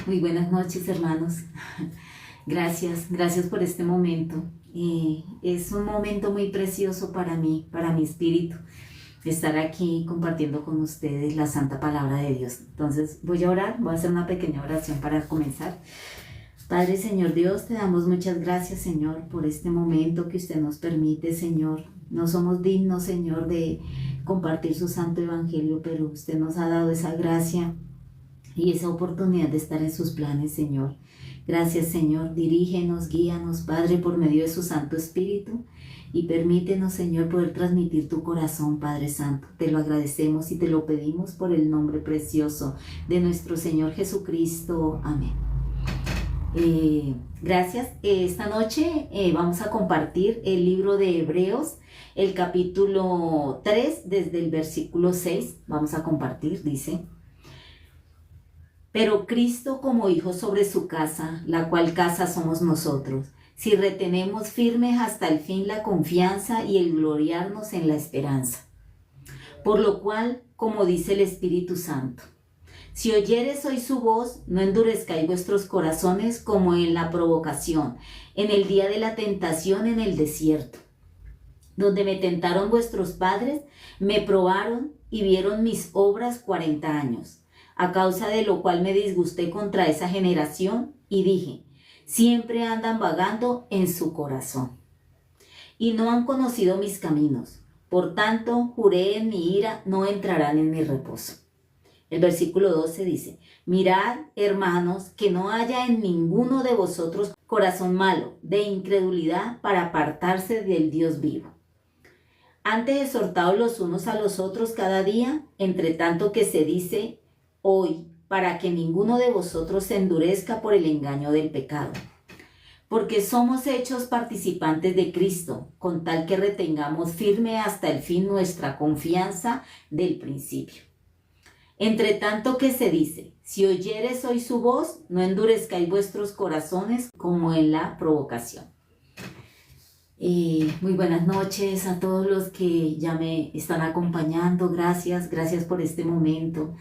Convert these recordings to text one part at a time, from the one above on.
Muy buenas noches, hermanos. Gracias por este momento. Es un momento muy precioso para mí, para mi espíritu, estar aquí compartiendo con ustedes la santa palabra de Dios. Entonces voy a orar, voy a hacer una pequeña oración para comenzar. Padre, Señor Dios, te damos muchas gracias, Señor, por este momento que usted nos permite, Señor. No somos dignos, Señor, de compartir su santo evangelio, pero usted nos ha dado esa gracia y esa oportunidad de estar en sus planes, Señor. Gracias, Señor. Dirígenos, guíanos, Padre, por medio de su Santo Espíritu, y permítenos, Señor, poder transmitir tu corazón, Padre Santo. Te lo agradecemos y te lo pedimos por el nombre precioso de nuestro Señor Jesucristo. Amén. Gracias. Esta noche vamos a compartir el libro de Hebreos, el capítulo 3, desde el versículo 6. Vamos a compartir, dice: Pero Cristo como hijo sobre su casa, la cual casa somos nosotros, si retenemos firmes hasta el fin la confianza y el gloriarnos en la esperanza. Por lo cual, como dice el Espíritu Santo, si oyereis hoy su voz, no endurezcáis vuestros corazones como en la provocación, en el día de la tentación en el desierto, donde me tentaron vuestros padres, me probaron y vieron mis obras 40 años. A causa de lo cual me disgusté contra esa generación y dije: siempre andan vagando en su corazón y no han conocido mis caminos. Por tanto, juré en mi ira, no entrarán en mi reposo. El versículo 12 dice: mirad, hermanos, que no haya en ninguno de vosotros corazón malo, de incredulidad, para apartarse del Dios vivo. Antes exhortaos los unos a los otros cada día, entre tanto que se dice hoy, para que ninguno de vosotros se endurezca por el engaño del pecado. Porque somos hechos participantes de Cristo, con tal que retengamos firme hasta el fin nuestra confianza del principio. Entre tanto que se dice, si oyeres hoy su voz, no endurezcáis vuestros corazones como en la provocación. Muy buenas noches a todos los que ya me están acompañando. Gracias por este momento.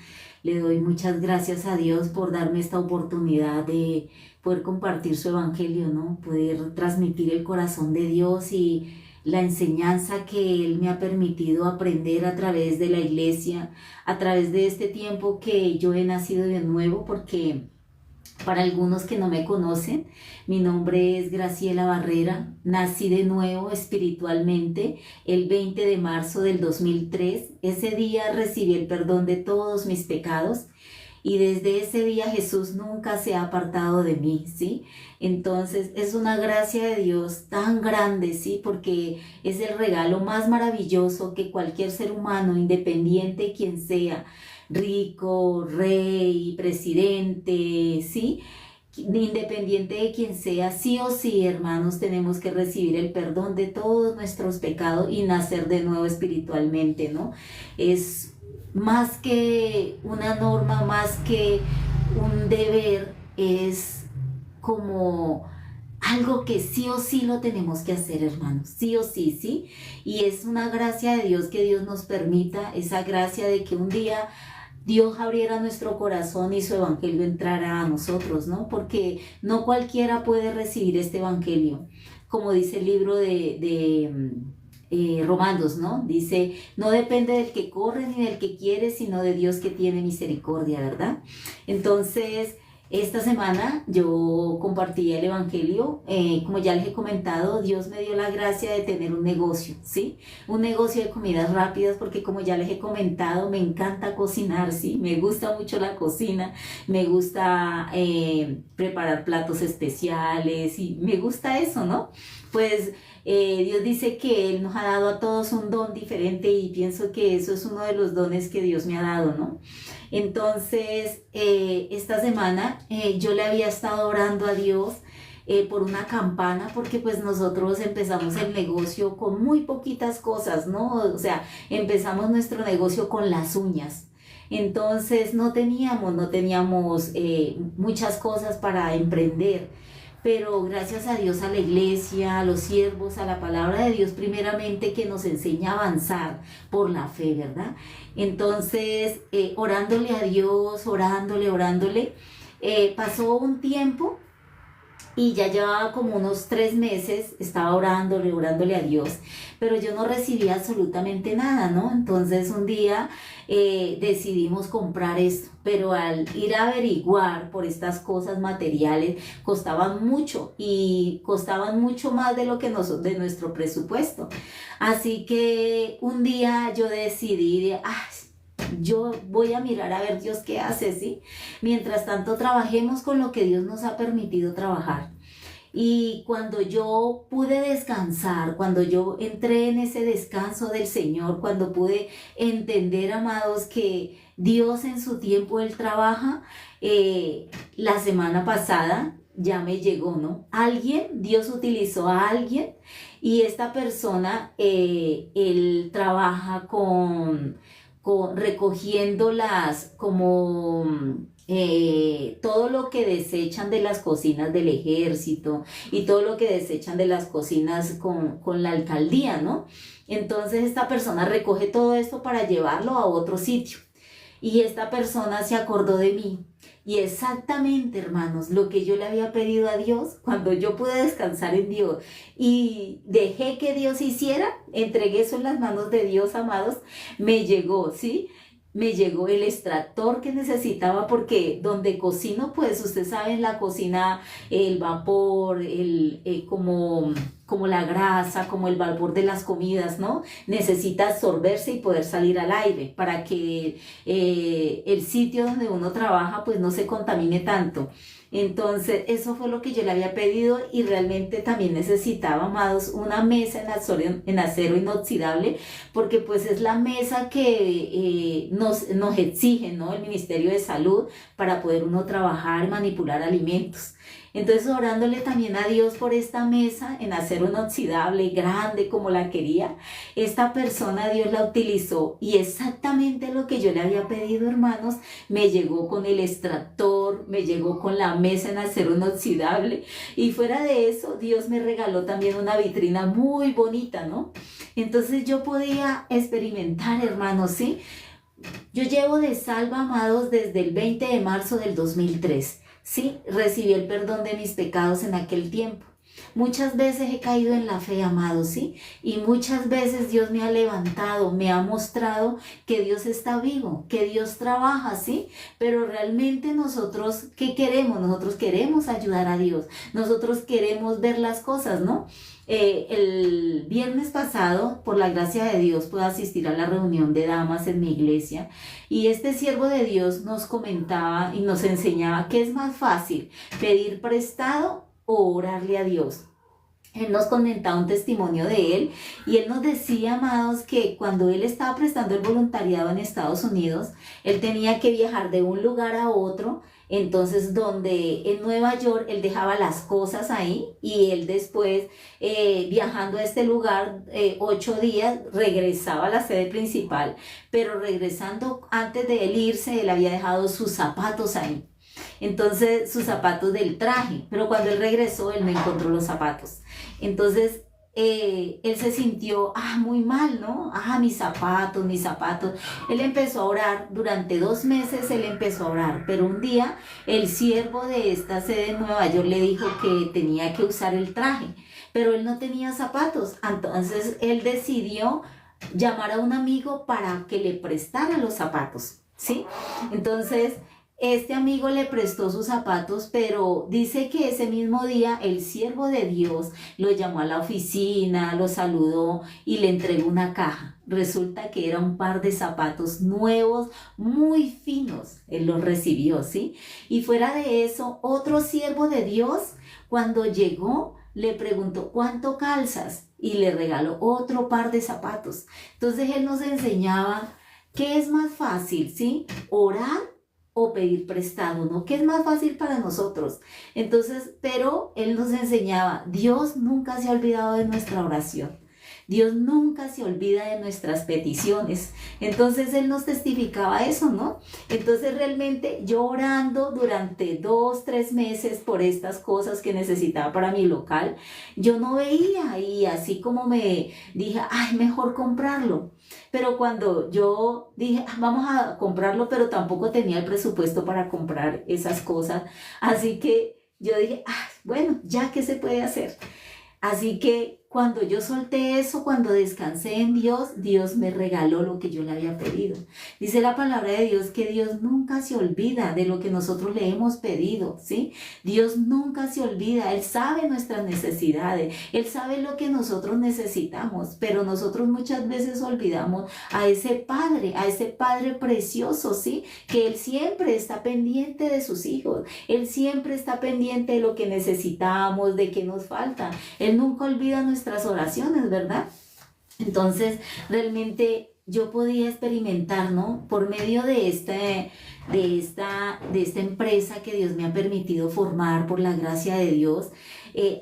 Le doy muchas gracias a Dios por darme esta oportunidad de poder compartir su evangelio, ¿no? Poder transmitir el corazón de Dios y la enseñanza que Él me ha permitido aprender a través de la iglesia, a través de este tiempo que yo he nacido de nuevo, porque para algunos que no me conocen, mi nombre es Graciela Barrera. Nací de nuevo espiritualmente el 20 de marzo del 2003. Ese día recibí el perdón de todos mis pecados y desde ese día Jesús nunca se ha apartado de mí, ¿sí? Entonces es una gracia de Dios tan grande, ¿sí? Porque es el regalo más maravilloso que cualquier ser humano, independiente quien sea, rico, rey, presidente, ¿sí? Independiente de quien sea, sí o sí, hermanos, tenemos que recibir el perdón de todos nuestros pecados y nacer de nuevo espiritualmente, ¿no? Es más que una norma, más que un deber, es como algo que sí o sí lo tenemos que hacer, hermanos, sí o sí, ¿sí? Y es una gracia de Dios que Dios nos permita, esa gracia de que un día Dios abriera nuestro corazón y su evangelio entrara a nosotros, ¿no? Porque no cualquiera puede recibir este evangelio. Como dice el libro de Romanos, ¿no? Dice, no depende del que corre ni del que quiere, sino de Dios que tiene misericordia, ¿verdad? Entonces, esta semana yo compartí el evangelio, como ya les he comentado, Dios me dio la gracia de tener un negocio, ¿sí? Un negocio de comidas rápidas, porque como ya les he comentado, me encanta cocinar, ¿sí? Me gusta mucho la cocina, me gusta preparar platos especiales y me gusta eso, ¿no? Pues Dios dice que Él nos ha dado a todos un don diferente y pienso que eso es uno de los dones que Dios me ha dado, ¿no? Entonces, esta semana yo le había estado orando a Dios por una campana, porque pues nosotros empezamos el negocio con muy poquitas cosas, ¿no? O sea, empezamos nuestro negocio con las uñas. Entonces no teníamos muchas cosas para emprender. Pero gracias a Dios, a la iglesia, a los siervos, a la palabra de Dios primeramente, que nos enseña a avanzar por la fe, ¿verdad? Entonces, orándole a Dios, orándole, Pasó un tiempo y ya llevaba como unos 3 meses, estaba orándole a Dios, pero yo no recibía absolutamente nada, ¿no? Entonces un día decidimos comprar esto, pero al ir a averiguar por estas cosas materiales, costaban mucho y costaban mucho más de lo que de nuestro presupuesto. Así que un día yo decidí, yo voy a mirar a ver Dios qué hace, ¿sí? Mientras tanto, trabajemos con lo que Dios nos ha permitido trabajar. Y cuando yo pude descansar, cuando yo entré en ese descanso del Señor, cuando pude entender, amados, que Dios en su tiempo Él trabaja, la semana pasada ya me llegó, ¿no? Dios utilizó a alguien y esta persona, Él trabaja recogiendo como todo lo que desechan de las cocinas del ejército y todo lo que desechan de las cocinas con la alcaldía, ¿no? Entonces esta persona recoge todo esto para llevarlo a otro sitio. Y esta persona se acordó de mí. Y exactamente, hermanos, lo que yo le había pedido a Dios, cuando yo pude descansar en Dios y dejé que Dios hiciera, entregué eso en las manos de Dios, amados, me llegó, ¿sí? Me llegó el extractor que necesitaba porque donde cocino, pues usted sabe, en la cocina el vapor, como la grasa, como el vapor de las comidas, ¿no? Necesita absorberse y poder salir al aire para que el sitio donde uno trabaja pues no se contamine tanto. Entonces, eso fue lo que yo le había pedido y realmente también necesitaba, amados, una mesa en acero inoxidable, porque pues es la mesa que nos exige, ¿no? El Ministerio de Salud para poder uno trabajar, manipular alimentos. Entonces, orándole también a Dios por esta mesa en acero inoxidable, grande como la quería, esta persona Dios la utilizó y exactamente lo que yo le había pedido, hermanos, me llegó con el extractor, me llegó con la mesa en acero inoxidable y fuera de eso, Dios me regaló también una vitrina muy bonita, ¿no? Entonces yo podía experimentar, hermanos, ¿sí? Yo llevo de salva, amados, desde el 20 de marzo del 2003. Sí, recibí el perdón de mis pecados en aquel tiempo. Muchas veces he caído en la fe, amados, ¿sí? Y muchas veces Dios me ha levantado, me ha mostrado que Dios está vivo, que Dios trabaja, ¿sí? Pero realmente nosotros, ¿qué queremos? Nosotros queremos ayudar a Dios, nosotros queremos ver las cosas, ¿no? El viernes pasado, por la gracia de Dios, pude asistir a la reunión de damas en mi iglesia y este siervo de Dios nos comentaba y nos enseñaba que es más fácil pedir prestado o orarle a Dios. Él nos comentaba un testimonio de él y él nos decía, amados, que cuando él estaba prestando el voluntariado en Estados Unidos, él tenía que viajar de un lugar a otro. Entonces, donde en Nueva York él dejaba las cosas ahí y él después, viajando a este lugar, 8 días, regresaba a la sede principal, pero regresando antes de él irse, él había dejado sus zapatos ahí. Entonces, sus zapatos del traje, pero cuando él regresó, él no encontró los zapatos. Entonces, él se sintió muy mal, ¿no? Mis zapatos, mis zapatos. Él empezó a orar, durante 2 meses él empezó a orar, pero un día el siervo de esta sede en Nueva York le dijo que tenía que usar el traje, pero él no tenía zapatos. Entonces, él decidió llamar a un amigo para que le prestara los zapatos, ¿sí? Entonces, este amigo le prestó sus zapatos, pero dice que ese mismo día el siervo de Dios lo llamó a la oficina, lo saludó y le entregó una caja. Resulta que era un par de zapatos nuevos, muy finos. Él los recibió, ¿sí? Y fuera de eso, otro siervo de Dios, cuando llegó, le preguntó, ¿cuánto calzas? Y le regaló otro par de zapatos. Entonces él nos enseñaba qué es más fácil, ¿sí? Orar o pedir prestado, ¿no? ¿Qué es más fácil para nosotros? Entonces, pero él nos enseñaba, Dios nunca se ha olvidado de nuestra oración. Dios nunca se olvida de nuestras peticiones. Entonces Él nos testificaba eso, ¿no? Entonces realmente yo orando durante 2, 3 meses por estas cosas que necesitaba para mi local, yo no veía y así como me dije, ay, mejor comprarlo. Pero cuando yo dije, vamos a comprarlo, pero tampoco tenía el presupuesto para comprar esas cosas, así que yo dije, ah, bueno, ya qué se puede hacer. Así que cuando yo solté eso, cuando descansé en Dios, Dios me regaló lo que yo le había pedido. Dice la palabra de Dios que Dios nunca se olvida de lo que nosotros le hemos pedido, ¿sí? Dios nunca se olvida, Él sabe nuestras necesidades, Él sabe lo que nosotros necesitamos, pero nosotros muchas veces olvidamos a ese Padre precioso, ¿sí? Que Él siempre está pendiente de sus hijos, Él siempre está pendiente de lo que necesitamos, de qué nos falta. Él nunca olvida nuestras oraciones, ¿verdad? Entonces, realmente yo podía experimentar, ¿no? Por medio de esta empresa que Dios me ha permitido formar por la gracia de Dios,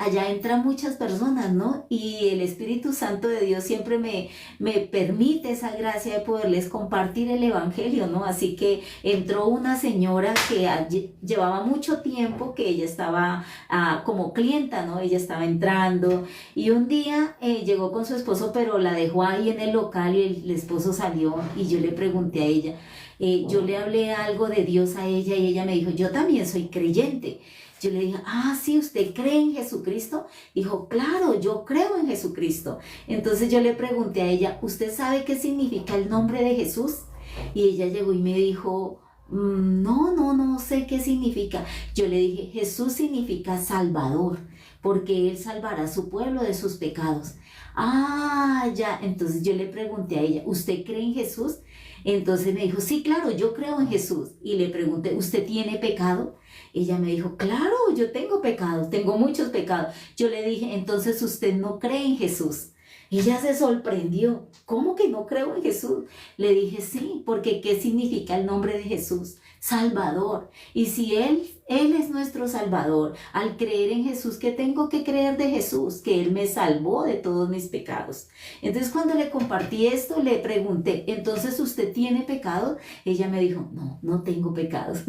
allá entran muchas personas, ¿no? Y el Espíritu Santo de Dios siempre me permite esa gracia de poderles compartir el Evangelio, ¿no? Así que entró una señora que llevaba mucho tiempo, que ella estaba como clienta, ¿no? Ella estaba entrando y un día llegó con su esposo, pero la dejó ahí en el local y el esposo salió y yo le pregunté a ella, yo le hablé algo de Dios a ella y ella me dijo, yo también soy creyente. Yo le dije, ah, sí, ¿usted cree en Jesucristo? Dijo, claro, yo creo en Jesucristo. Entonces yo le pregunté a ella, ¿usted sabe qué significa el nombre de Jesús? Y ella llegó y me dijo, no sé qué significa. Yo le dije, Jesús significa Salvador, porque Él salvará a su pueblo de sus pecados. Ah, ya, entonces yo le pregunté a ella, ¿usted cree en Jesús? Entonces me dijo, sí, claro, yo creo en Jesús. Y le pregunté, ¿usted tiene pecado? Ella me dijo, claro, yo tengo pecados, tengo muchos pecados. Yo le dije, entonces usted no cree en Jesús. Ella se sorprendió, ¿cómo que no creo en Jesús? Le dije, sí, porque ¿qué significa el nombre de Jesús? Salvador. Y si Él es nuestro Salvador, al creer en Jesús, ¿qué tengo que creer de Jesús? Que Él me salvó de todos mis pecados. Entonces cuando le compartí esto, le pregunté, ¿entonces usted tiene pecados? Ella me dijo, no tengo pecados.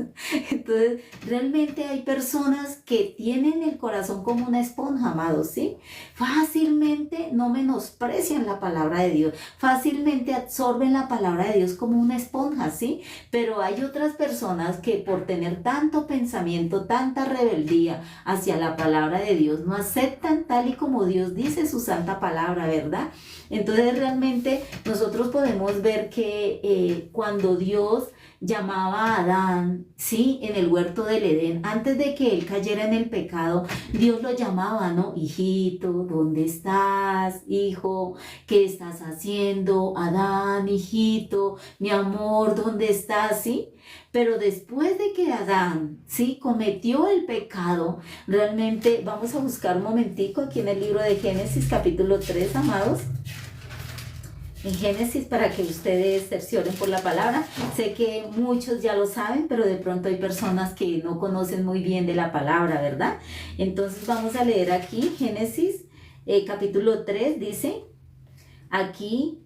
Entonces realmente hay personas que tienen el corazón como una esponja, amados, ¿sí? Fácilmente no menosprecian la palabra de Dios, fácilmente absorben la palabra de Dios como una esponja, ¿sí? Pero hay otras personas que por tener tanto pensamiento, tanta rebeldía hacia la palabra de Dios, no aceptan tal y como Dios dice su santa palabra, ¿verdad? Entonces realmente nosotros podemos ver que cuando Dios llamaba a Adán, sí, en el huerto del Edén, antes de que él cayera en el pecado, Dios lo llamaba, ¿no? Hijito, ¿dónde estás? Hijo, ¿qué estás haciendo? Adán, hijito, mi amor, ¿dónde estás? ¿Sí? Pero después de que Adán, sí, cometió el pecado, realmente vamos a buscar un momentico aquí en el libro de Génesis, capítulo 3, amados. En Génesis, para que ustedes cercioren por la palabra. Sé que muchos ya lo saben, pero de pronto hay personas que no conocen muy bien de la palabra, ¿verdad? Entonces vamos a leer aquí Génesis capítulo 3, dice, aquí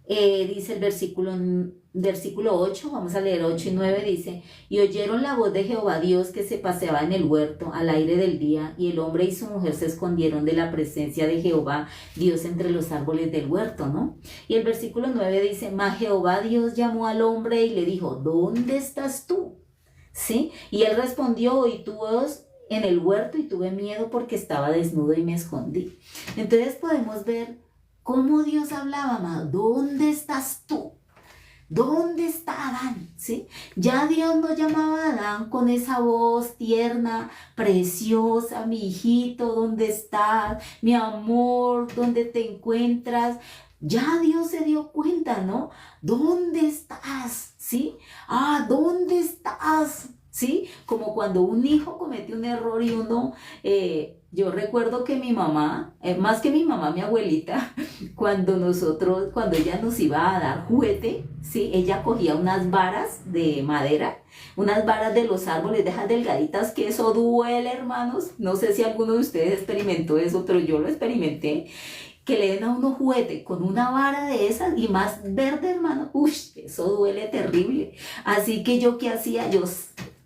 dice el versículo 8, vamos a leer 8 y 9, dice, y oyeron la voz de Jehová Dios que se paseaba en el huerto al aire del día, y el hombre y su mujer se escondieron de la presencia de Jehová Dios entre los árboles del huerto, ¿no? Y el versículo 9 dice, mas Jehová Dios llamó al hombre y le dijo, ¿dónde estás tú? ¿Sí? Y él respondió, oí tu voz en el huerto y tuve miedo porque estaba desnudo y me escondí. Entonces podemos ver cómo Dios hablaba, amado. ¿Dónde estás tú? ¿Dónde está Adán? ¿Sí? Ya Dios no llamaba a Adán con esa voz tierna, preciosa, mi hijito, ¿dónde estás? Mi amor, ¿dónde te encuentras? Ya Dios se dio cuenta, ¿no? ¿Dónde estás? ¿Sí? ¿Dónde estás? ¿Sí? Como cuando un hijo comete un error y uno... yo recuerdo que mi mamá, más que mi mamá, mi abuelita, cuando ella nos iba a dar juguete, ¿sí? Ella cogía unas varas de madera, unas varas de los árboles, de esas delgaditas, que eso duele, hermanos. No sé si alguno de ustedes experimentó eso, pero yo lo experimenté, que le den a uno juguete con una vara de esas y más verde, hermano, uy, eso duele terrible. Así que yo, ¿qué hacía? Yo,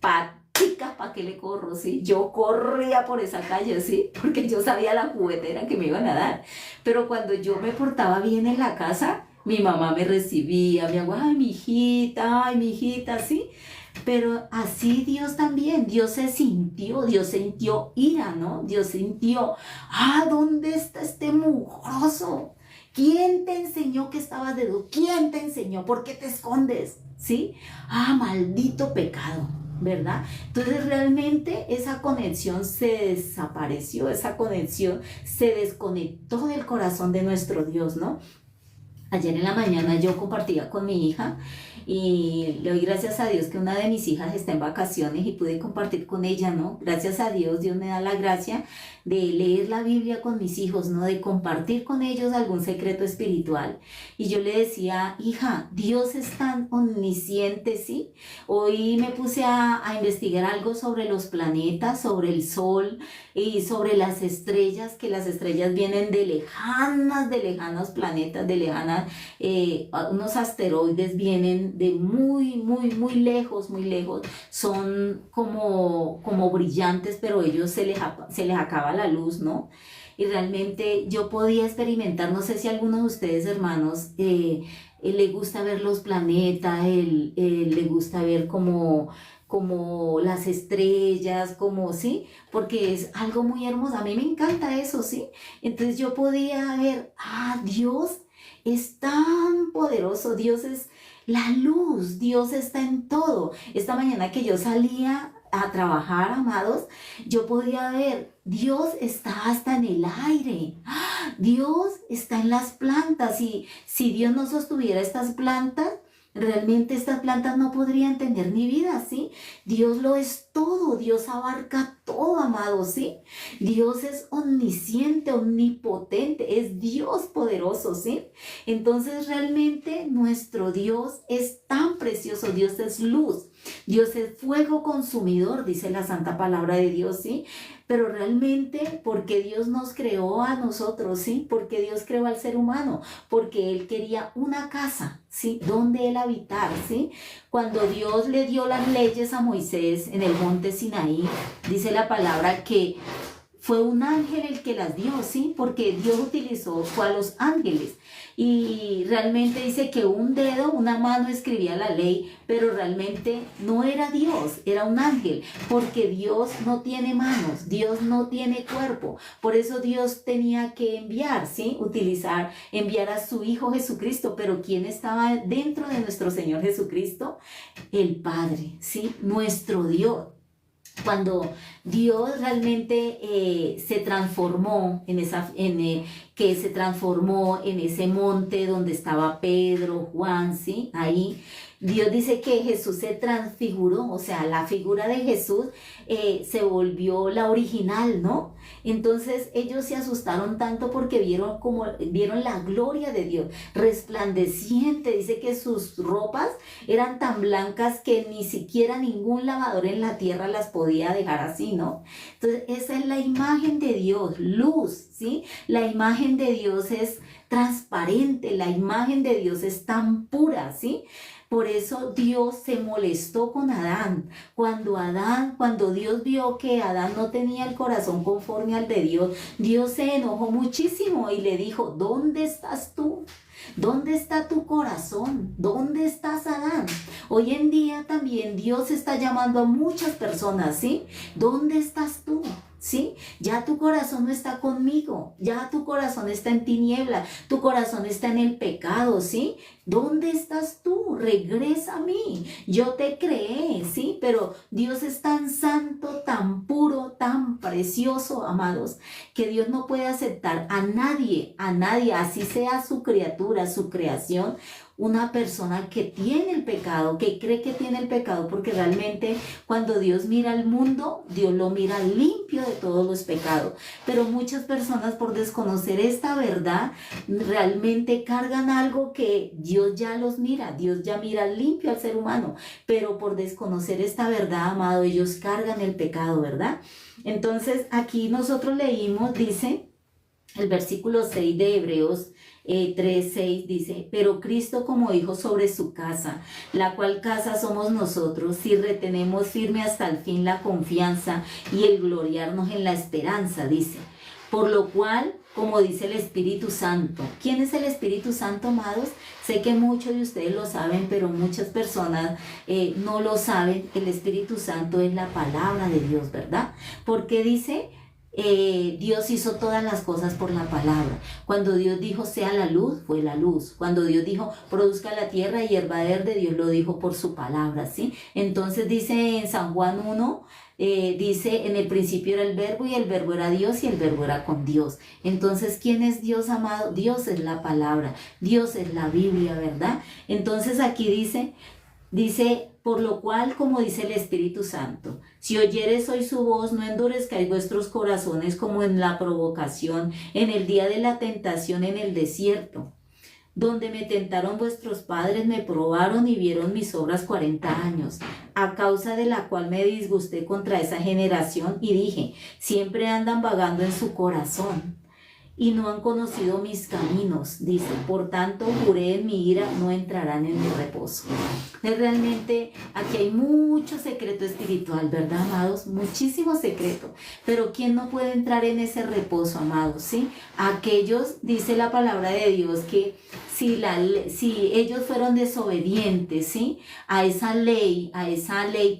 patica, ¿para qué le corro? ¿Sí? Yo corría por esa calle, ¿sí? Porque yo sabía la juguetera que me iban a dar. Pero cuando yo me portaba bien en la casa, mi mamá me recibía, mi abuela, ay, mi hijita, ¿sí? Pero así Dios también, Dios sintió ira, ¿no? Dios sintió, ¿dónde está este mugroso? ¿Quién te enseñó que estabas de Dios? ¿Quién te enseñó? ¿Por qué te escondes? ¿Sí? Maldito pecado, ¿verdad? Entonces realmente esa conexión se desapareció, esa conexión se desconectó del corazón de nuestro Dios, ¿no? Ayer en la mañana yo compartía con mi hija y le doy gracias a Dios que una de mis hijas está en vacaciones y pude compartir con ella, ¿no? Gracias a Dios, Dios me da la gracia de leer la Biblia con mis hijos, ¿no? De compartir con ellos algún secreto espiritual. Y yo le decía, hija, Dios es tan omnisciente, ¿sí? Hoy me puse a investigar algo sobre los planetas, sobre el sol y sobre las estrellas, que las estrellas vienen de lejanos planetas, de lejanas, unos asteroides vienen de muy lejos, son como brillantes, pero ellos se les acaba la luz, ¿no? Y realmente yo podía experimentar, no sé si a alguno de ustedes, hermanos, le gusta ver los planetas, le gusta ver como las estrellas, como, ¿sí? Porque es algo muy hermoso, a mí me encanta eso, ¿sí? Entonces yo podía ver, Dios es tan poderoso, Dios es la luz, Dios está en todo. Esta mañana que yo salía a trabajar, amados, yo podía ver, Dios está hasta en el aire, Dios está en las plantas, y si Dios no sostuviera estas plantas, realmente estas plantas no podrían tener ni vida, ¿sí? Dios lo es todo, Dios abarca todo, amado, ¿sí? Dios es omnisciente, omnipotente, es Dios poderoso, ¿sí? Entonces realmente nuestro Dios es tan precioso, Dios es luz, Dios es fuego consumidor, dice la santa palabra de Dios, ¿sí? Pero realmente, porque Dios nos creó a nosotros, ¿sí? Porque Dios creó al ser humano, porque Él quería una casa, ¿sí? Donde Él habitar, ¿sí? Cuando Dios le dio las leyes a Moisés en el monte Sinaí, dice la palabra que fue un ángel el que las dio, ¿sí? Porque Dios fue a los ángeles. Y realmente dice que un dedo, una mano escribía la ley, pero realmente no era Dios, era un ángel, porque Dios no tiene manos, Dios no tiene cuerpo. Por eso Dios tenía que enviar, ¿sí? Enviar a su Hijo Jesucristo. Pero ¿quién estaba dentro de nuestro Señor Jesucristo? El Padre, ¿sí? Nuestro Dios. Cuando Dios realmente se transformó que se transformó en ese monte donde estaba Pedro, Juan, ¿sí? Ahí Dios dice que Jesús se transfiguró, o sea, la figura de Jesús se volvió la original, ¿no? Entonces ellos se asustaron tanto porque vieron la gloria de Dios resplandeciente. Dice que sus ropas eran tan blancas que ni siquiera ningún lavador en la tierra las podía dejar así, ¿no? Entonces esa es la imagen de Dios, luz, ¿sí? La imagen de Dios es transparente, la imagen de Dios es tan pura, ¿sí? Por eso Dios se molestó con Adán. Cuando Dios vio que Adán no tenía el corazón conforme al de Dios, Dios se enojó muchísimo y le dijo, ¿dónde estás tú? ¿Dónde está tu corazón? ¿Dónde estás, Adán? Hoy en día también Dios está llamando a muchas personas, ¿sí? ¿Dónde estás tú? ¿Sí? Ya tu corazón no está conmigo, ya tu corazón está en tiniebla, tu corazón está en el pecado, ¿sí? ¿Dónde estás tú? Regresa a mí, yo te creé, ¿sí? Pero Dios es tan santo, tan puro, tan precioso, amados, que Dios no puede aceptar a nadie, así sea su criatura, su creación, una persona que tiene el pecado, que cree que tiene el pecado, porque realmente cuando Dios mira al mundo, Dios lo mira limpio de todos los pecados. Pero muchas personas, por desconocer esta verdad, realmente cargan algo que Dios ya los mira, Dios ya mira limpio al ser humano, pero por desconocer esta verdad, amado, ellos cargan el pecado, ¿verdad? Entonces aquí nosotros leímos, dice El versículo 6 de Hebreos 3:6 dice, pero Cristo como hijo sobre su casa, la cual casa somos nosotros, si retenemos firme hasta el fin la confianza y el gloriarnos en la esperanza, dice. Por lo cual, como dice el Espíritu Santo. ¿Quién es el Espíritu Santo, amados? Sé que muchos de ustedes lo saben, pero muchas personas no lo saben. El Espíritu Santo es la palabra de Dios, ¿verdad? Porque dice... Dios hizo todas las cosas por la palabra. Cuando Dios dijo sea la luz, fue la luz. Cuando Dios dijo produzca la tierra y hierba verde, Dios lo dijo por su palabra, ¿sí? Entonces dice en San Juan 1, dice en el principio era el verbo y el verbo era Dios y el verbo era con Dios. Entonces, ¿quién es Dios, amado? Dios es la palabra, Dios es la Biblia, ¿verdad? Entonces aquí dice, por lo cual, como dice el Espíritu Santo, si oyeres hoy su voz, no endurezcáis vuestros corazones como en la provocación, en el día de la tentación en el desierto, donde me tentaron vuestros padres, me probaron y vieron mis obras 40 años, a causa de la cual me disgusté contra esa generación y dije, siempre andan vagando en su corazón y no han conocido mis caminos, dice, por tanto juré en mi ira, no entrarán en mi reposo. Realmente aquí hay mucho secreto espiritual, ¿verdad, amados? Muchísimo secreto, pero ¿quién no puede entrar en ese reposo, amados? ¿Sí? Aquellos, dice la palabra de Dios, que si ellos fueron desobedientes, ¿sí? A esa ley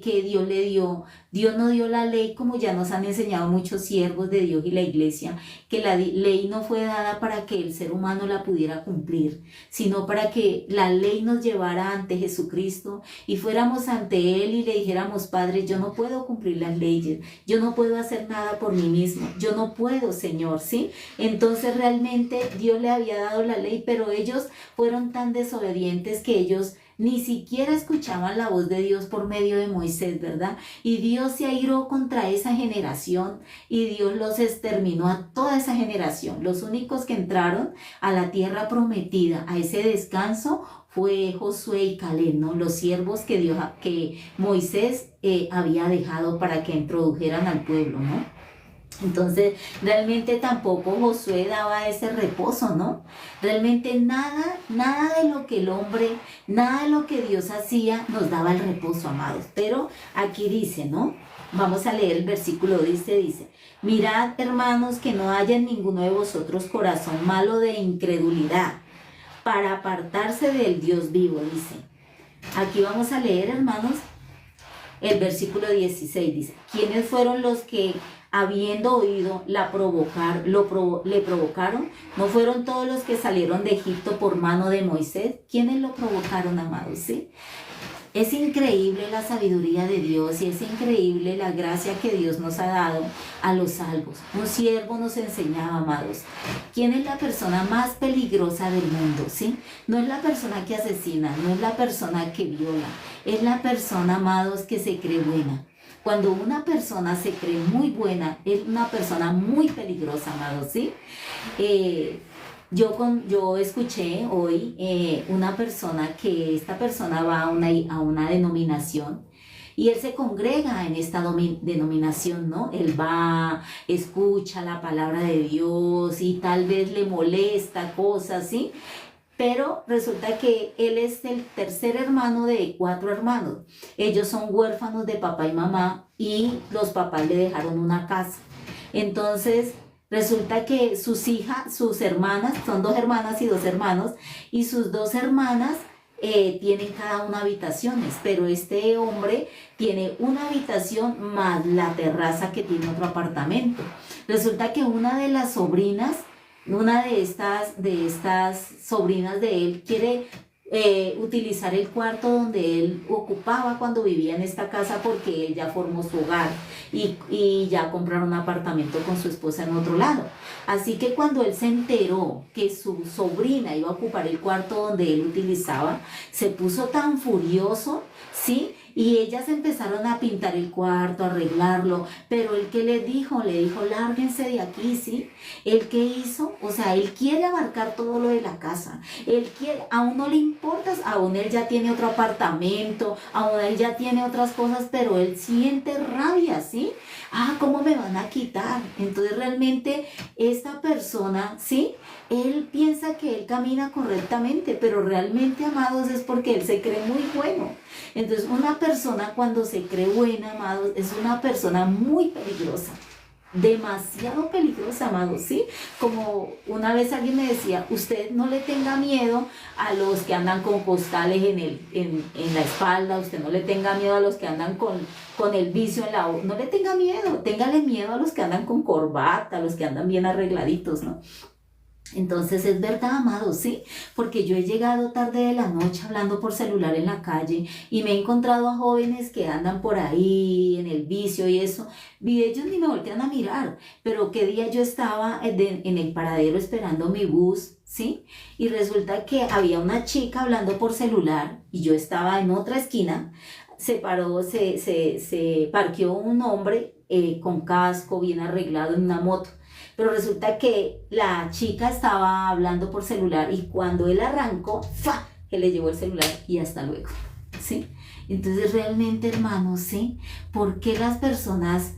que Dios le dio, Dios no dio la ley como ya nos han enseñado muchos siervos de Dios y la iglesia, que la ley no fue dada para que el ser humano la pudiera cumplir, sino para que la ley nos llevara ante Jesucristo y fuéramos ante Él y le dijéramos, Padre, yo no puedo cumplir las leyes, yo no puedo hacer nada por mí mismo, yo no puedo, Señor, ¿sí? Entonces realmente Dios le había dado la ley, pero ellos fueron tan desobedientes que ellos ni siquiera escuchaban la voz de Dios por medio de Moisés, ¿verdad? Y Dios se airó contra esa generación y Dios los exterminó a toda esa generación. Los únicos que entraron a la tierra prometida, a ese descanso, fue Josué y Caleb, ¿no? Los siervos que Moisés había dejado para que introdujeran al pueblo, ¿no? Entonces, realmente tampoco Josué daba ese reposo, ¿no? Realmente nada de lo que el hombre, nada de lo que Dios hacía nos daba el reposo, amados. Pero aquí dice, ¿no? Vamos a leer el versículo, dice, mirad, hermanos, que no haya en ninguno de vosotros corazón malo de incredulidad, para apartarse del Dios vivo, dice. Aquí vamos a leer, hermanos, el versículo 16, dice, ¿quiénes fueron los que habiendo oído le provocaron? ¿No fueron todos los que salieron de Egipto por mano de Moisés? ¿Quiénes lo provocaron, amados? ¿Sí? Es increíble la sabiduría de Dios y es increíble la gracia que Dios nos ha dado a los salvos. Un siervo nos enseñaba, amados, ¿quién es la persona más peligrosa del mundo? ¿Sí? No es la persona que asesina, no es la persona que viola, es la persona, amados, que se cree buena. Cuando una persona se cree muy buena, es una persona muy peligrosa, amados, ¿sí? Yo escuché hoy una persona que esta persona va a una denominación y él se congrega en esta denominación, ¿no? Él va, escucha la palabra de Dios y tal vez le molesta cosas, ¿sí? Pero resulta que él es el tercer hermano de 4 hermanos. Ellos son huérfanos de papá y mamá y los papás le dejaron una casa. Entonces resulta que sus hermanas, son 2 hermanas y 2 hermanos, y sus 2 hermanas tienen cada una habitaciones, pero este hombre tiene una habitación más la terraza que tiene otro apartamento. Resulta que una de las sobrinas, una de estas sobrinas de él quiere utilizar el cuarto donde él ocupaba cuando vivía en esta casa porque él ya formó su hogar y ya compraron un apartamento con su esposa en otro lado. Así que cuando él se enteró que su sobrina iba a ocupar el cuarto donde él utilizaba, se puso tan furioso, ¿sí? Y ellas empezaron a pintar el cuarto, a arreglarlo, pero él que le dijo, lárguense de aquí, ¿sí? ¿Él qué hizo? O sea, él quiere abarcar todo lo de la casa, él quiere, aún no le importa, aún él ya tiene otro apartamento, aún él ya tiene otras cosas, pero él siente rabia, ¿sí? Ah, ¿cómo me van a quitar? Entonces realmente esta persona, ¿sí? Él piensa que él camina correctamente, pero realmente, amados, es porque él se cree muy bueno. Entonces, una persona cuando se cree buena, amados, es una persona muy peligrosa. Demasiado peligrosa, amados, ¿sí? Como una vez alguien me decía, usted no le tenga miedo a los que andan con costales en la espalda, usted no le tenga miedo a los que andan con el vicio en la... No le tenga miedo, téngale miedo a los que andan con corbata, a los que andan bien arregladitos, ¿no? Entonces es verdad, amados, sí, porque yo he llegado tarde de la noche hablando por celular en la calle y me he encontrado a jóvenes que andan por ahí en el vicio y eso, y ellos ni me voltean a mirar, pero qué día yo estaba en el paradero esperando mi bus, ¿sí? Y resulta que había una chica hablando por celular y yo estaba en otra esquina, se paró, se parqueó un hombre con casco, bien arreglado en una moto. Pero resulta que la chica estaba hablando por celular y cuando él arrancó, ¡fa! Que le llevó el celular y hasta luego, ¿sí? Entonces realmente, hermanos, ¿sí? ¿Por qué las personas,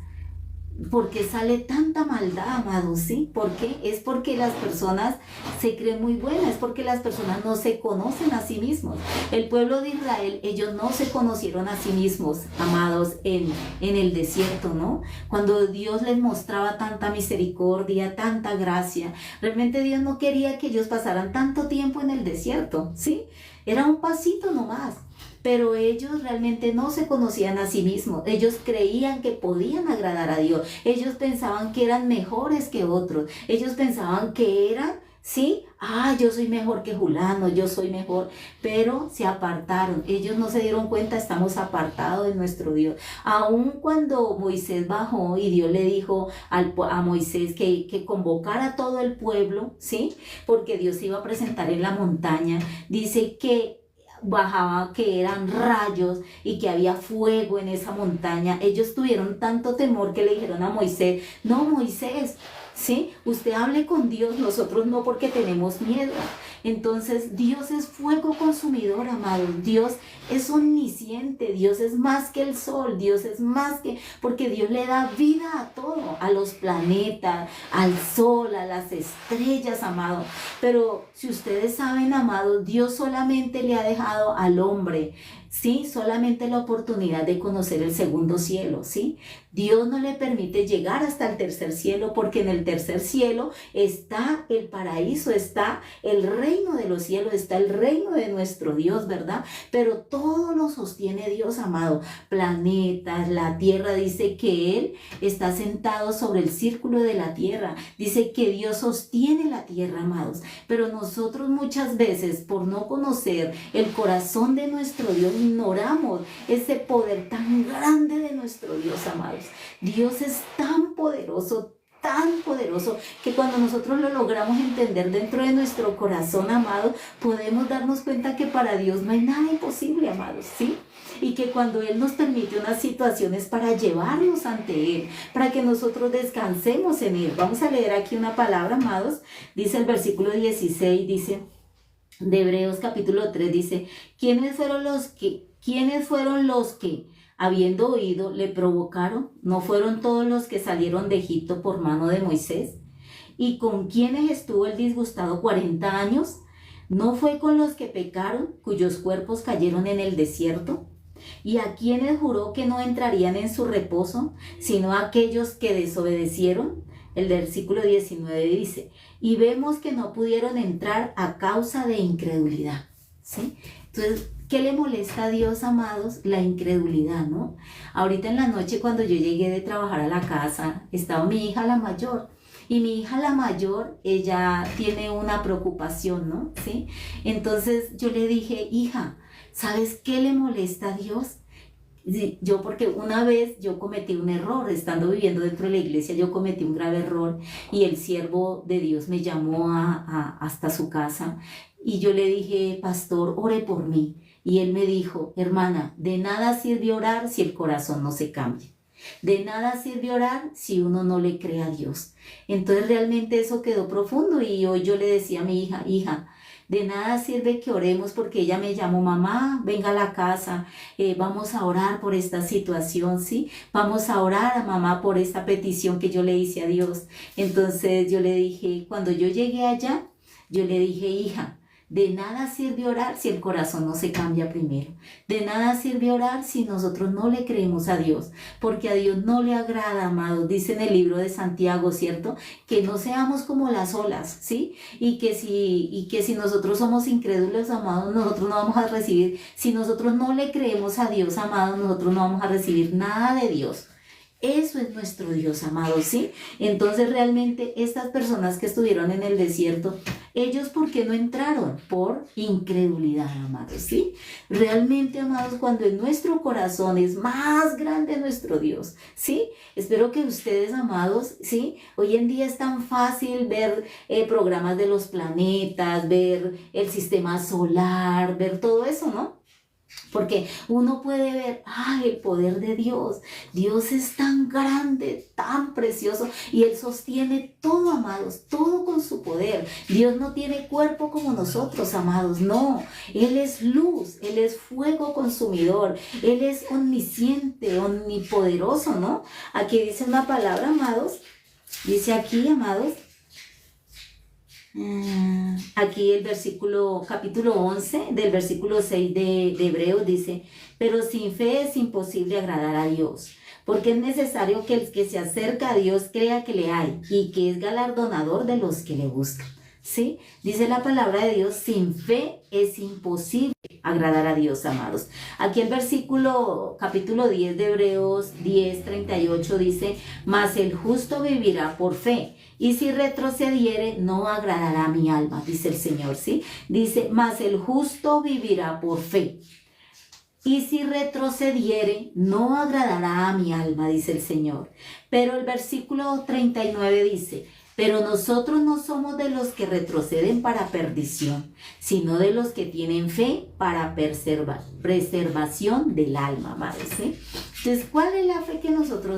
por qué sale tanta maldad, amados? ¿Sí? ¿Por qué? Es porque las personas se creen muy buenas, es porque las personas no se conocen a sí mismos. El pueblo de Israel, ellos no se conocieron a sí mismos, amados, en el desierto, ¿no? Cuando Dios les mostraba tanta misericordia, tanta gracia, realmente Dios no quería que ellos pasaran tanto tiempo en el desierto, ¿sí? Era un pasito nomás. Pero ellos realmente no se conocían a sí mismos, ellos creían que podían agradar a Dios, ellos pensaban que eran mejores que otros, ellos pensaban que eran, sí, yo soy mejor que Julano, yo soy mejor, pero se apartaron, ellos no se dieron cuenta, estamos apartados de nuestro Dios. Aun cuando Moisés bajó y Dios le dijo a Moisés que convocara a todo el pueblo, sí, porque Dios se iba a presentar en la montaña, dice que bajaba, que eran rayos y que había fuego en esa montaña. Ellos tuvieron tanto temor que le dijeron a Moisés, no, Moisés, ¿sí? Usted hable con Dios, nosotros no, porque tenemos miedo. Entonces Dios es fuego consumidor, amados. Dios es omnisciente, Dios es más que el sol, Dios es más que, porque Dios le da vida a todo, a los planetas, al sol, a las estrellas, amados. Pero si ustedes saben, amados, Dios solamente le ha dejado al hombre, ¿sí? Solamente la oportunidad de conocer el segundo cielo, ¿sí? Dios no le permite llegar hasta el tercer cielo, porque en el tercer cielo está el paraíso, está el reino de los cielos, está el reino de nuestro Dios, ¿verdad? Pero todo lo sostiene Dios, amado. Planetas, la tierra, dice que Él está sentado sobre el círculo de la tierra. Dice que Dios sostiene la tierra, amados. Pero nosotros muchas veces, por no conocer el corazón de nuestro Dios, ignoramos ese poder tan grande de nuestro Dios, amados. Dios es tan poderoso, que cuando nosotros lo logramos entender dentro de nuestro corazón, amado, podemos darnos cuenta que para Dios no hay nada imposible, amados, ¿sí? Y que cuando Él nos permite unas situaciones para llevarnos ante Él, para que nosotros descansemos en Él. Vamos a leer aquí una palabra, amados. Dice el versículo 16, dice, de Hebreos capítulo 3, dice, ¿quiénes fueron los que habiendo oído, le provocaron? ¿No fueron todos los que salieron de Egipto por mano de Moisés? ¿Y con quienes estuvo el disgustado 40 años? ¿No fue con los que pecaron, cuyos cuerpos cayeron en el desierto? ¿Y a quienes juró que no entrarían en su reposo, sino a aquellos que desobedecieron? El versículo 19 dice, y vemos que no pudieron entrar a causa de incredulidad, ¿sí? Entonces, ¿qué le molesta a Dios, amados? La incredulidad, ¿no? Ahorita en la noche, cuando yo llegué de trabajar a la casa, estaba mi hija la mayor. Y mi hija la mayor, ella tiene una preocupación, ¿no? ¿Sí? Entonces yo le dije, hija, ¿sabes qué le molesta a Dios? Sí, porque una vez yo cometí un error, estando viviendo dentro de la iglesia, yo cometí un grave error y el siervo de Dios me llamó hasta su casa y yo le dije, pastor, ore por mí. Y él me dijo, hermana, de nada sirve orar si el corazón no se cambia. De nada sirve orar si uno no le cree a Dios. Entonces realmente eso quedó profundo y hoy yo le decía a mi hija, hija, de nada sirve que oremos porque ella me llamó, mamá, venga a la casa, vamos a orar por esta situación, ¿sí? Vamos a orar a mamá por esta petición que yo le hice a Dios. Entonces yo le dije, cuando yo llegué allá, yo le dije, hija, de nada sirve orar si el corazón no se cambia primero. De nada sirve orar si nosotros no le creemos a Dios, porque a Dios no le agrada, amados. Dice en el libro de Santiago, ¿cierto? Que no seamos como las olas, ¿sí? Y que si nosotros somos incrédulos, amados, nosotros no vamos a recibir. Si nosotros no le creemos a Dios, amados, nosotros no vamos a recibir nada de Dios. Eso es nuestro Dios, amado, ¿sí? Entonces realmente estas personas que estuvieron en el desierto, ellos ¿por qué no entraron? Por incredulidad, amados, ¿sí? Realmente, amados, cuando en nuestro corazón es más grande nuestro Dios, ¿sí? Espero que ustedes, amados, ¿sí? Hoy en día es tan fácil ver programas de los planetas, ver el sistema solar, ver todo eso, ¿no? Porque uno puede ver, ay, el poder de Dios. Dios es tan grande, tan precioso y Él sostiene todo, amados, todo con su poder. Dios no tiene cuerpo como nosotros, amados, no. Él es luz, Él es fuego consumidor, Él es omnisciente, omnipoderoso, ¿no? Aquí dice una palabra, amados, dice aquí, amados, aquí el capítulo 11, del versículo 6 de Hebreos dice, pero sin fe es imposible agradar a Dios, porque es necesario que el que se acerca a Dios crea que le hay y que es galardonador de los que le buscan. ¿Sí? Dice la palabra de Dios, sin fe es imposible agradar a Dios, amados. Aquí el capítulo 10 de Hebreos 10:38 dice, mas el justo vivirá por fe, y si retrocediere no agradará a mi alma, dice el Señor, ¿sí? Dice, mas el justo vivirá por fe. Y si retrocediere, no agradará a mi alma, dice el Señor. Pero el versículo 39 dice, pero nosotros no somos de los que retroceden para perdición, sino de los que tienen fe para preservación del alma, amados, ¿sí? Entonces, ¿cuál es la fe que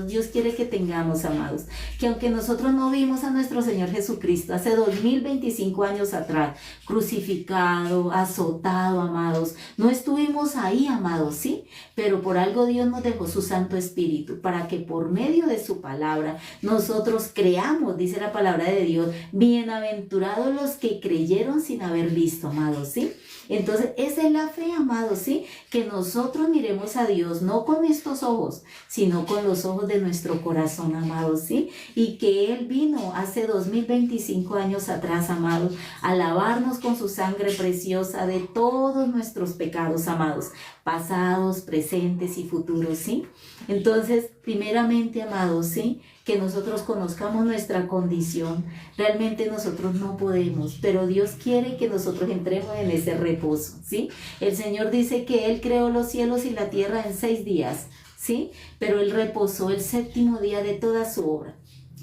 Dios quiere que tengamos, amados? Que aunque nosotros no vimos a nuestro Señor Jesucristo hace 2025 años atrás, crucificado, azotado, amados, no estuvimos ahí, amados, ¿sí? Pero por algo Dios nos dejó su Santo Espíritu, para que por medio de su palabra nosotros creamos, dice la palabra de Dios, bienaventurados los que creyeron sin haber visto, amados, ¿sí? Entonces, esa es la fe, amados, ¿sí? Que nosotros miremos a Dios no con estos ojos, sino con los ojos de nuestro corazón, amados, ¿sí? Y que Él vino hace 2025 años atrás, amados, a lavarnos con su sangre preciosa de todos nuestros pecados, amados, pasados, presentes y futuros, ¿sí? Entonces, primeramente, amados, ¿sí? Que nosotros conozcamos nuestra condición. Realmente nosotros no podemos, pero Dios quiere que nosotros entremos en ese reposo, ¿sí? El Señor dice que Él creó los cielos y la tierra en 6 días, ¿sí? Pero Él reposó el 7º día de toda su obra.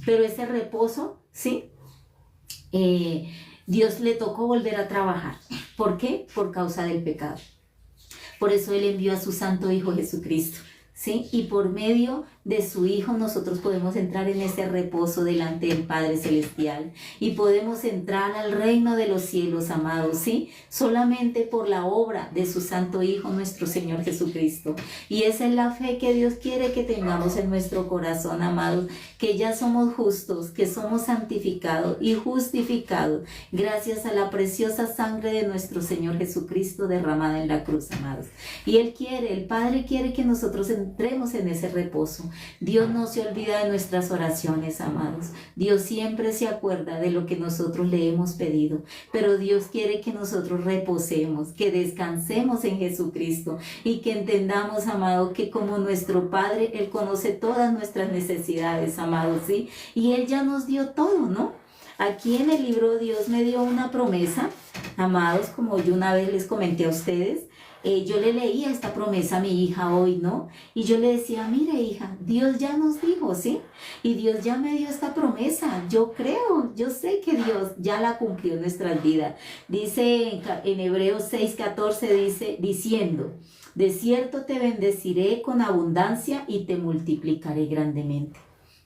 Pero ese reposo, ¿sí? Dios le tocó volver a trabajar. ¿Por qué? Por causa del pecado. Por eso Él envió a su Santo Hijo Jesucristo, ¿sí? Y por medio de su Hijo nosotros podemos entrar en ese reposo delante del Padre Celestial y podemos entrar al reino de los cielos, amados, ¿sí? Solamente por la obra de su Santo Hijo, nuestro Señor Jesucristo. Y esa es la fe que Dios quiere que tengamos en nuestro corazón, amados, que ya somos justos, que somos santificados y justificados gracias a la preciosa sangre de nuestro Señor Jesucristo derramada en la cruz, amados. Y el Padre quiere que nosotros entremos en ese reposo. Dios no se olvida de nuestras oraciones, amados. Dios siempre se acuerda de lo que nosotros le hemos pedido, pero Dios quiere que nosotros reposemos, que descansemos en Jesucristo y que entendamos, amado, que como nuestro Padre, Él conoce todas nuestras necesidades, amados, ¿sí? Y Él ya nos dio todo, ¿no? Aquí en el libro Dios me dio una promesa, amados, como yo una vez les comenté a ustedes. yo le leía esta promesa a mi hija hoy, ¿no? Y yo le decía, mire hija, Dios ya nos dijo, ¿sí? Y Dios ya me dio esta promesa. Yo creo, yo sé que Dios ya la cumplió en nuestras vidas. Dice en Hebreos 6:14, dice, diciendo, de cierto te bendeciré con abundancia y te multiplicaré grandemente.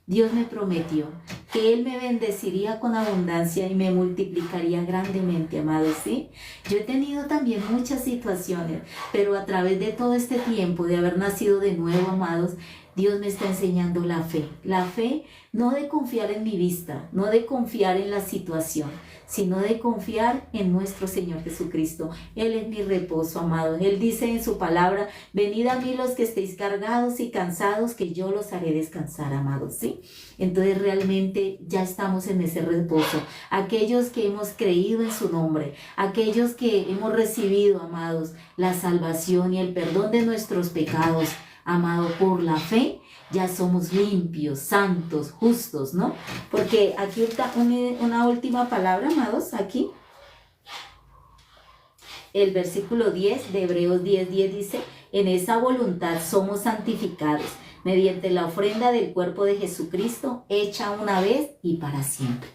Dios me prometió que Él me bendeciría con abundancia y me multiplicaría grandemente, amados, ¿sí? Yo he tenido también muchas situaciones, pero a través de todo este tiempo de haber nacido de nuevo, amados, Dios me está enseñando la fe no de confiar en mi vista, no de confiar en la situación, sino de confiar en nuestro Señor Jesucristo. Él es mi reposo, amado. Él dice en su palabra, venid a mí los que estéis cargados y cansados, que yo los haré descansar, amados, ¿sí? Entonces realmente ya estamos en ese reposo. Aquellos que hemos creído en su nombre, aquellos que hemos recibido, amados, la salvación y el perdón de nuestros pecados, amado, por la fe, ya somos limpios, santos, justos, ¿no? Porque aquí está una última palabra, amados, aquí. El versículo 10 de Hebreos 10:10 dice, en esa voluntad somos santificados mediante la ofrenda del cuerpo de Jesucristo, hecha una vez y para siempre.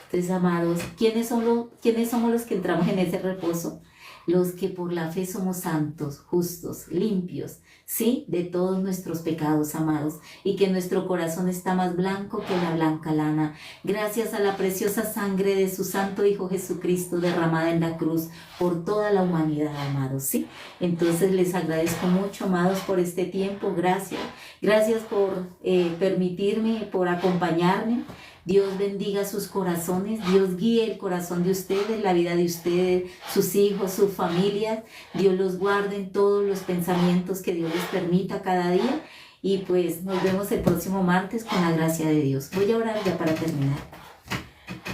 Entonces, amados, ¿quiénes somos los que entramos en ese reposo? Los que por la fe somos santos, justos, limpios, ¿sí? De todos nuestros pecados, amados, y que nuestro corazón está más blanco que la blanca lana, gracias a la preciosa sangre de su Santo Hijo Jesucristo derramada en la cruz por toda la humanidad, amados, ¿sí? Entonces les agradezco mucho, amados, por este tiempo, gracias por permitirme, por acompañarme. Dios bendiga sus corazones, Dios guíe el corazón de ustedes, la vida de ustedes, sus hijos, sus familias. Dios los guarde en todos los pensamientos que Dios les permita cada día. Y pues nos vemos el próximo martes con la gracia de Dios. Voy a orar ya para terminar.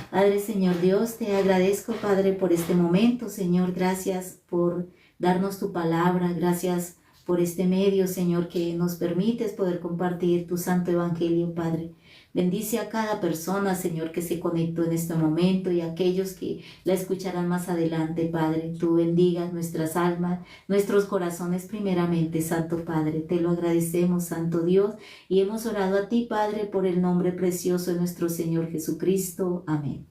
Padre, Señor Dios, te agradezco, Padre, por este momento. Señor, gracias por darnos tu palabra. Gracias por este medio, Señor, que nos permites poder compartir tu santo evangelio, Padre. Bendice a cada persona, Señor, que se conectó en este momento y a aquellos que la escucharán más adelante, Padre. Tú bendigas nuestras almas, nuestros corazones primeramente, Santo Padre. Te lo agradecemos, Santo Dios, y hemos orado a ti, Padre, por el nombre precioso de nuestro Señor Jesucristo. Amén.